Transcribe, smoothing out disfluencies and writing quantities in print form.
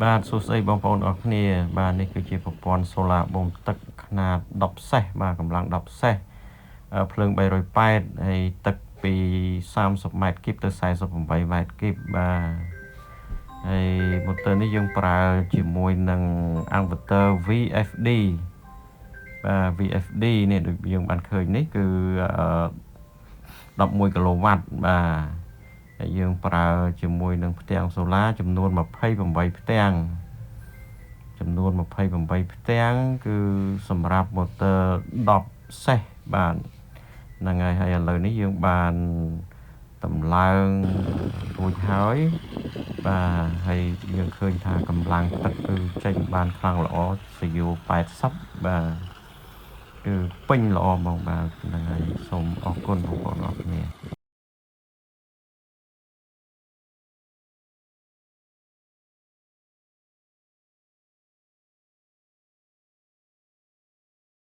បាទសួស្តីបងប្អូនអរគ្នាបាទនេះគឺជាប្រព័ន្ធសូឡាបូមទឹកຂនាត10សេសបាទកម្លាំង10សេសភ្លើង380ហើយទឹកពី30ម៉ែត្រគីបទៅ48ម៉ែត្រគីបបាទហើយម៉ូទ័រនេះយើងប្រើជាមួយនឹង inverter VFD បាទ VFD នេះដូចយើងបានឃើញនេះគឺ11គីឡូវ៉ាត់បាទយើងប្រើជាមួយនឹងផ្ទាំងសូឡាចំនួន28ផ្ទាំងផ្ទាំងគឺសម្រាប់ម៉ូទ័រ10សេសបាទហ្នឹងហើយឥឡូវនេះយើងបានតម្លើងរួចហើយបាទហើយយើងឃើញថាកម្លាំងទឹកគឺចេញបានខ្លាំងល្អCU 80បាទគឺពេញល្អហ្មងបាទហ្នឹងហើយសូមអរគុណបងប្អូនអរគ្នា